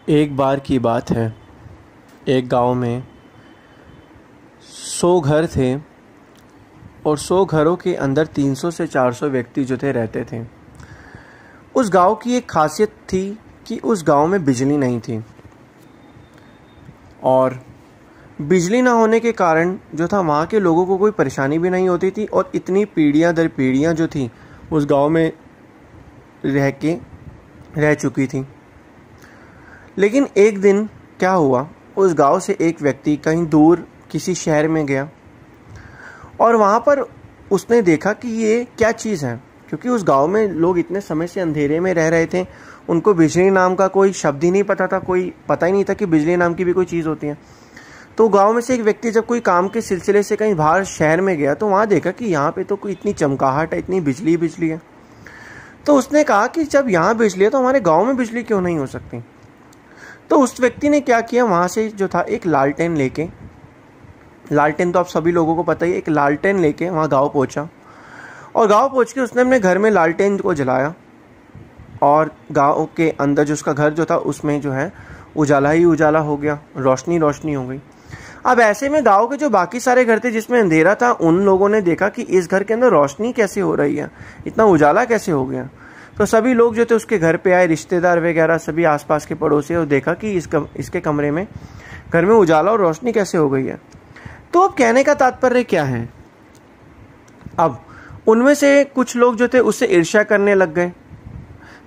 एक बार की बात है, एक गांव में 100 घर थे और 100 घरों के अंदर 300 से 400 व्यक्ति जो थे रहते थे। उस गांव की एक खासियत थी कि उस गांव में बिजली नहीं थी और बिजली ना होने के कारण जो था वहाँ के लोगों को कोई परेशानी भी नहीं होती थी और इतनी पीढ़ियाँ दर पीढ़ियाँ जो थी उस गांव में रह चुकी थी। लेकिन एक दिन क्या हुआ, उस गांव से एक व्यक्ति कहीं दूर किसी शहर में गया और वहाँ पर उसने देखा कि ये क्या चीज़ है, क्योंकि उस गांव में लोग इतने समय से अंधेरे में रह रहे थे, उनको बिजली नाम का कोई शब्द ही नहीं पता था, कोई पता ही नहीं था कि बिजली नाम की भी कोई चीज़ होती है। तो गांव में से एक व्यक्ति जब कोई काम के सिलसिले से कहीं बाहर शहर में गया तो वहाँ देखा कि यहाँ पे तो कोई इतनी चमकाहट है, इतनी बिजली है। तो उसने कहा कि जब यहाँ बिजली है तो हमारे गाँव में बिजली क्यों नहीं हो सकती। तो उस व्यक्ति ने क्या किया, वहाँ से जो था एक लालटेन लेके, लालटेन तो आप सभी लोगों को पता ही है, एक लालटेन लेके वहाँ गांव पहुँचा और गांव पहुँच के उसने अपने घर में लालटेन को जलाया और गांव के अंदर जो उसका घर जो था उसमें जो है उजाला ही उजाला हो गया, रोशनी रोशनी हो गई। अब ऐसे में गांव के जो बाकी सारे घर थे जिसमें अंधेरा था, उन लोगों ने देखा कि इस घर के अंदर रोशनी कैसे हो रही है, इतना उजाला कैसे हो गया। तो सभी लोग जो थे उसके घर पे आए, रिश्तेदार वगैरह सभी आसपास के पड़ोसी, और देखा कि इसके कमरे में घर में उजाला और रोशनी कैसे हो गई है। तो अब कहने का तात्पर्य क्या है, अब उनमें से कुछ लोग जो थे उससे ईर्ष्या करने लग गए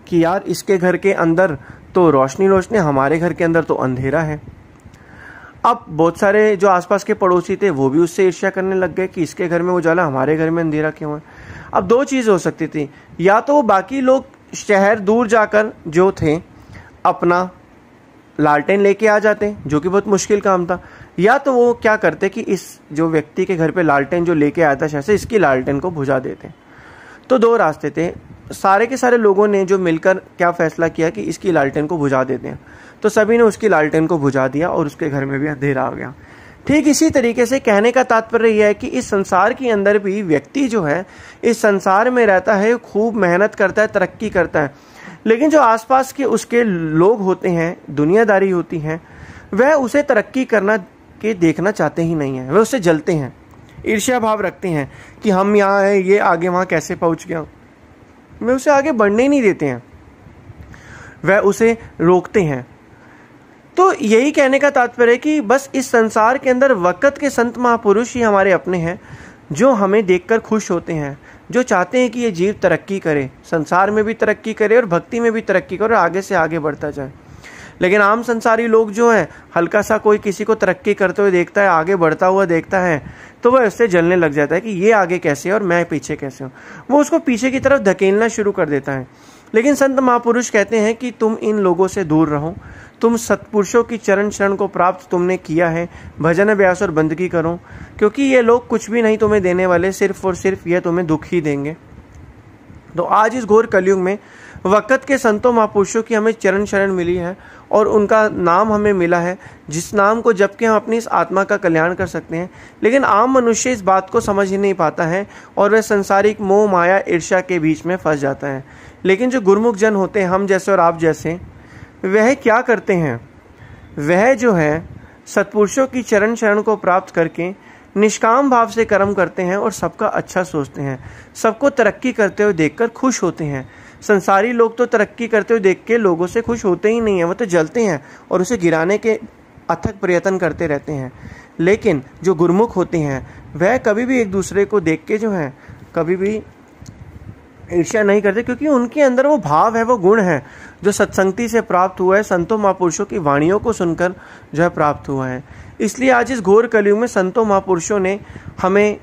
कि यार इसके घर के अंदर तो रोशनी रोशनी, हमारे घर के अंदर तो अंधेरा है। अब बहुत सारे जो आसपास के पड़ोसी थे वो भी उससे ईर्ष्या करने लग गए कि इसके घर में उजाला, हमारे घर में अंधेरा क्यों है। अब दो चीज़ हो सकती थी, या तो बाकी लोग शहर दूर जाकर जो थे अपना लालटेन लेके आ जाते, जो कि बहुत मुश्किल काम था, या तो वो क्या करते कि इस जो व्यक्ति के घर पे लालटेन जो लेके आया था शहर से, इसकी लालटेन को बुझा देते। तो दो रास्ते थे। सारे के सारे लोगों ने जो मिलकर क्या फैसला किया कि इसकी लालटेन को बुझा देते हैं, तो सभी ने उसकी लालटेन को बुझा दिया और उसके घर में भी अंधेरा आ गया। ठीक इसी तरीके से कहने का तात्पर्य यह है कि इस संसार के अंदर भी व्यक्ति जो है इस संसार में रहता है, खूब मेहनत करता है, तरक्की करता है, लेकिन जो आसपास के उसके लोग होते हैं, दुनियादारी होती हैं, वह उसे तरक्की करना के देखना चाहते ही नहीं है। वह उससे जलते हैं, ईर्ष्या भाव रखते हैं कि हम यहाँ हैं, ये आगे वहाँ कैसे पहुँच गया। वे उसे आगे बढ़ने ही नहीं देते हैं, वह उसे रोकते हैं। तो यही कहने का तात्पर्य है कि बस इस संसार के अंदर वक़्त के संत महापुरुष ही हमारे अपने हैं, जो हमें देखकर खुश होते हैं, जो चाहते हैं कि ये जीव तरक्की करे, संसार में भी तरक्की करे और भक्ति में भी तरक्की करे और आगे से आगे बढ़ता जाए। लेकिन आम संसारी लोग जो हैं, हल्का सा कोई किसी को तरक्की करते हुए देखता है, आगे बढ़ता हुआ देखता है, तो वह उससे जलने लग जाता है कि ये आगे कैसे और मैं पीछे कैसे हूँ। वो उसको पीछे की तरफ धकेलना शुरू कर देता है। लेकिन संत महापुरुष कहते हैं कि तुम इन लोगों से दूर रहो, तुम सत्पुरुषों की चरण शरण को प्राप्त तुमने किया है, भजन अभ्यास और बंदगी करो, क्योंकि ये लोग कुछ भी नहीं तुम्हें देने वाले, सिर्फ और सिर्फ ये तुम्हें दुख ही देंगे। तो आज इस घोर कलयुग में वक़्त के संतों महापुरुषों की हमें चरण शरण मिली है और उनका नाम हमें मिला है, जिस नाम को जब कि हम अपनी इस आत्मा का कल्याण कर सकते हैं। लेकिन आम मनुष्य इस बात को समझ ही नहीं पाता है और वह संसारिक मोह माया ईर्ष्या के बीच में फंस जाता है। लेकिन जो गुरुमुख जन होते हैं, हम जैसे और आप जैसे, वह क्या करते हैं, वह जो है सत्पुरुषों की चरण शरण को प्राप्त करके निष्काम भाव से कर्म करते हैं और सबका अच्छा सोचते हैं, सबको तरक्की करते हुए देखकर खुश होते हैं। संसारी लोग तो तरक्की करते हुए देख के लोगों से खुश होते ही नहीं हैं, वो तो जलते हैं और उसे गिराने के अथक प्रयत्न करते रहते हैं। लेकिन जो गुरुमुख होते हैं वह कभी भी एक दूसरे को देख के जो है कभी भी ईर्ष्या नहीं करते, क्योंकि उनके अंदर वो भाव है, वो गुण है जो सत्संगति से प्राप्त हुआ है, संतों महापुरुषों की वाणियों को सुनकर जो है प्राप्त हुआ है। इसलिए आज इस घोर कलयुग में संतों महापुरुषों ने हमें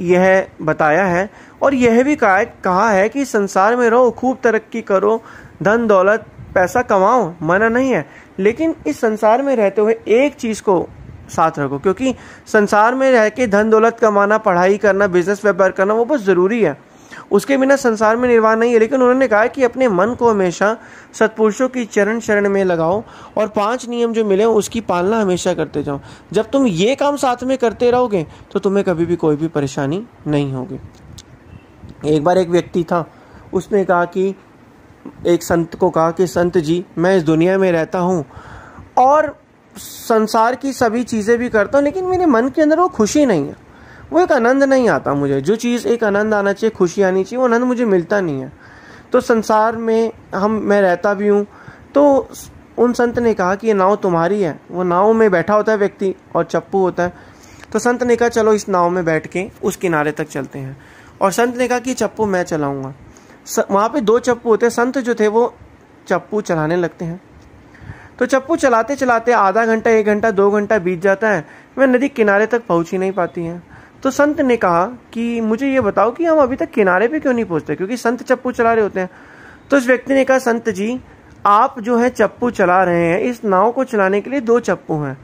यह बताया है और यह भी कहा है कि संसार में रहो, खूब तरक्की करो, धन दौलत पैसा कमाओ, मना नहीं है, लेकिन इस संसार में रहते हुए एक चीज़ को साथ रखो, क्योंकि संसार में रह के धन दौलत कमाना, पढ़ाई करना, बिजनेस व्यापार करना वो बहुत ज़रूरी है, उसके बिना संसार में निर्वाह नहीं है। लेकिन उन्होंने कहा कि अपने मन को हमेशा सत्पुरुषों की चरण शरण में लगाओ और 5 नियम जो मिले उसकी पालना हमेशा करते जाओ। जब तुम ये काम साथ में करते रहोगे तो तुम्हें कभी भी कोई भी परेशानी नहीं होगी। एक बार एक व्यक्ति था, उसने कहा कि एक संत को कहा कि संत जी, मैं इस दुनिया में रहता हूँ और संसार की सभी चीज़ें भी करता हूँ, लेकिन मेरे मन के अंदर वो खुशी नहीं है, वो एक आनंद नहीं आता मुझे। जो चीज़ एक आनंद आना चाहिए, खुशी आनी चाहिए, वो आनंद मुझे मिलता नहीं है। तो संसार में मैं रहता भी हूँ। तो उन संत ने कहा कि ये नाव तुम्हारी है। वो नाव में बैठा होता है व्यक्ति और चप्पू होता है। तो संत ने कहा चलो इस नाव में बैठ के उस किनारे तक चलते हैं। और संत ने कहा कि चप्पू मैं चलाऊँगा। वहाँ पे 2 चप्पू होते हैं। संत जो थे वो चप्पू चलाने लगते हैं। तो चप्पू चलाते चलाते आधा घंटा, 1 घंटा, 2 घंटा बीत जाता है। वह नदी किनारे तक पहुँच ही नहीं पाती है। तो संत ने कहा कि मुझे ये बताओ कि हम अभी तक किनारे पे क्यों नहीं पहुँचते, क्योंकि संत चप्पू चला रहे होते हैं। तो इस व्यक्ति ने कहा संत जी, आप जो है चप्पू चला रहे हैं, इस नाव को चलाने के लिए 2 चप्पू हैं,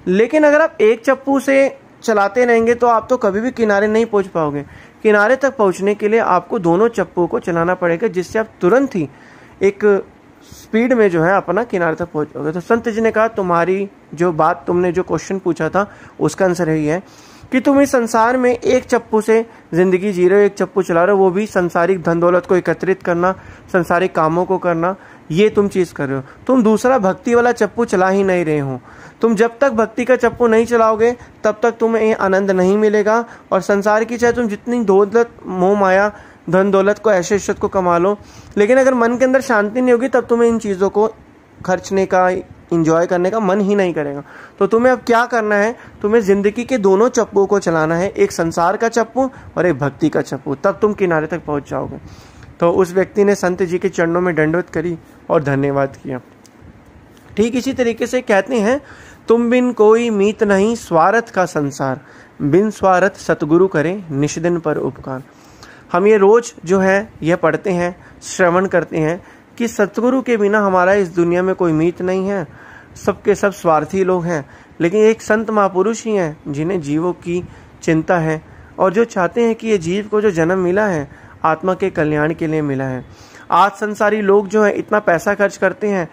लेकिन अगर आप एक चप्पू से चलाते रहेंगे तो आप तो कभी भी किनारे नहीं पहुंच पाओगे। किनारे तक पहुंचने के लिए आपको दोनों चप्पू को चलाना पड़ेगा, जिससे आप तुरंत ही एक स्पीड में जो है अपना किनारे तक पहुंचोगे। तो संत जी ने कहा तुम्हारी जो बात, तुमने जो क्वेश्चन पूछा था उसका आंसर यही है कि तुम इस संसार में एक चप्पू से जिंदगी जी रहे हो, एक चप्पू चला रहे हो, वो भी संसारिक धन दौलत को एकत्रित करना, संसारिक कामों को करना, ये तुम चीज़ कर रहे हो। तुम दूसरा भक्ति वाला चप्पू चला ही नहीं रहे हो। तुम जब तक भक्ति का चप्पू नहीं चलाओगे तब तक तुम्हें आनंद नहीं मिलेगा। और संसार की चाहे तुम जितनी दौलत, मोह माया, धन दौलत को, ऐशत को कमा लो, लेकिन अगर मन के अंदर शांति नहीं होगी तब तुम्हें इन चीज़ों को खर्चने का, इंजॉय करने का मन ही नहीं करेगा। तो तुम्हें अब क्या करना है, तुम्हें जिंदगी के दोनों चप्पू को चलाना है, एक संसार का चप्पू और एक भक्ति का चप्पू, तब तुम किनारे तक पहुंच जाओगे। तो उस व्यक्ति ने संत जी के चरणों में दंडवत करी और धन्यवाद किया। ठीक इसी तरीके से कहते हैं, तुम बिन कोई मीत नहीं स्वार्थ का संसार, बिन स्वार्थ सतगुरु करे निष्दिन पर उपकार। हम ये रोज जो है यह पढ़ते हैं, श्रवण करते हैं कि सतगुरु के बिना हमारा इस दुनिया में कोई मीत नहीं है, सबके सब स्वार्थी लोग हैं। लेकिन एक संत महापुरुष ही हैं जिन्हें जीवों की चिंता है और जो चाहते हैं कि ये जीव को जो जन्म मिला है आत्मा के कल्याण के लिए मिला है। आज संसारी लोग जो है इतना पैसा खर्च करते हैं,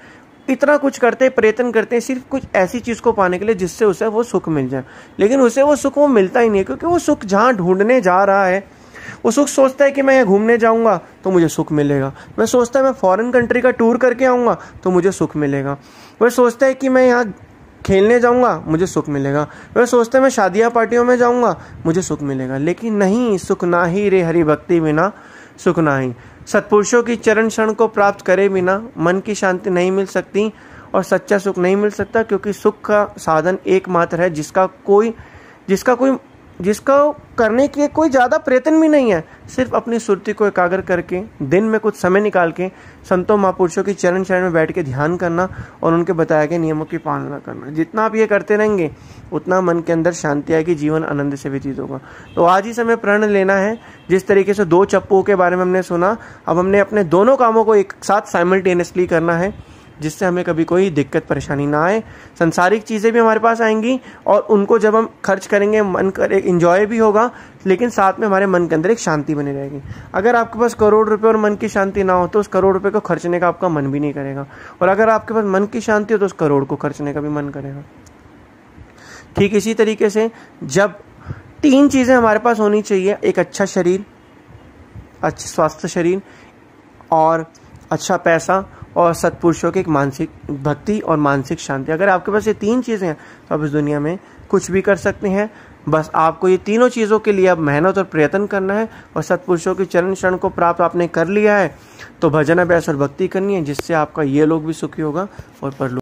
इतना कुछ करते हैं, प्रयत्न करते हैं सिर्फ कुछ ऐसी चीज़ को पाने के लिए जिससे उसे वो सुख मिल जाए, लेकिन उसे वो सुख वो मिलता ही नहीं है। क्योंकि वो सुख जहाँ ढूंढने जा रहा है, वो सुख सोचता है कि मैं यहाँ घूमने जाऊँगा तो मुझे सुख मिलेगा, मैं सोचता है मैं फॉरेन कंट्री का टूर करके आऊँगा तो मुझे सुख मिलेगा, वह सोचता है कि मैं यहाँ खेलने जाऊँगा मुझे सुख मिलेगा, वह सोचता है मैं शादियाँ पार्टियों में जाऊँगा मुझे सुख मिलेगा। लेकिन नहीं, सुख ना ही रे हरि भक्ति बिना सुख ना ही। सत्पुरुषों की चरण शरण को प्राप्त करे बिना मन की शांति नहीं मिल सकती और सच्चा सुख नहीं मिल सकता। क्योंकि सुख का साधन एकमात्र है जिसका करने के कोई ज़्यादा प्रयत्न भी नहीं है, सिर्फ अपनी सुरती को एकाग्र करके दिन में कुछ समय निकाल के संतों महापुरुषों की चरण शरण में बैठ के ध्यान करना और उनके बताए गए नियमों की पालना करना। जितना आप ये करते रहेंगे उतना मन के अंदर शांति आएगी, जीवन आनंद से व्यतीत होगा। तो आज ही समय प्रण लेना है। जिस तरीके से 2 चप्पूओं के बारे में हमने सुना, अब हमने अपने दोनों कामों को एक साथ साइमल्टेनियसली करना है, जिससे हमें कभी कोई दिक्कत परेशानी ना आए। संसारिक चीज़ें भी हमारे पास आएंगी और उनको जब हम खर्च करेंगे मन कर एंजॉय भी होगा, लेकिन साथ में हमारे मन के अंदर एक शांति बनी रहेगी। अगर आपके पास करोड़ रुपए और मन की शांति ना हो तो उस करोड़ रुपए को खर्चने का आपका मन भी नहीं करेगा, और अगर आपके पास मन की शांति हो तो उस करोड़ को खर्चने का भी मन करेगा। ठीक इसी तरीके से जब 3 चीज़ें हमारे पास होनी चाहिए, एक अच्छा शरीर, अच्छा स्वास्थ्य शरीर और अच्छा पैसा और सत्पुरुषों की एक मानसिक भक्ति और मानसिक शांति। अगर आपके पास ये 3 चीज़ें हैं तो आप इस दुनिया में कुछ भी कर सकते हैं। बस आपको ये तीनों चीज़ों के लिए अब मेहनत और प्रयत्न करना है, और सत्पुरुषों की चरण शरण को प्राप्त आपने कर लिया है तो भजन अभ्यास और भक्ति करनी है, जिससे आपका ये लोग भी सुखी होगा और परलोक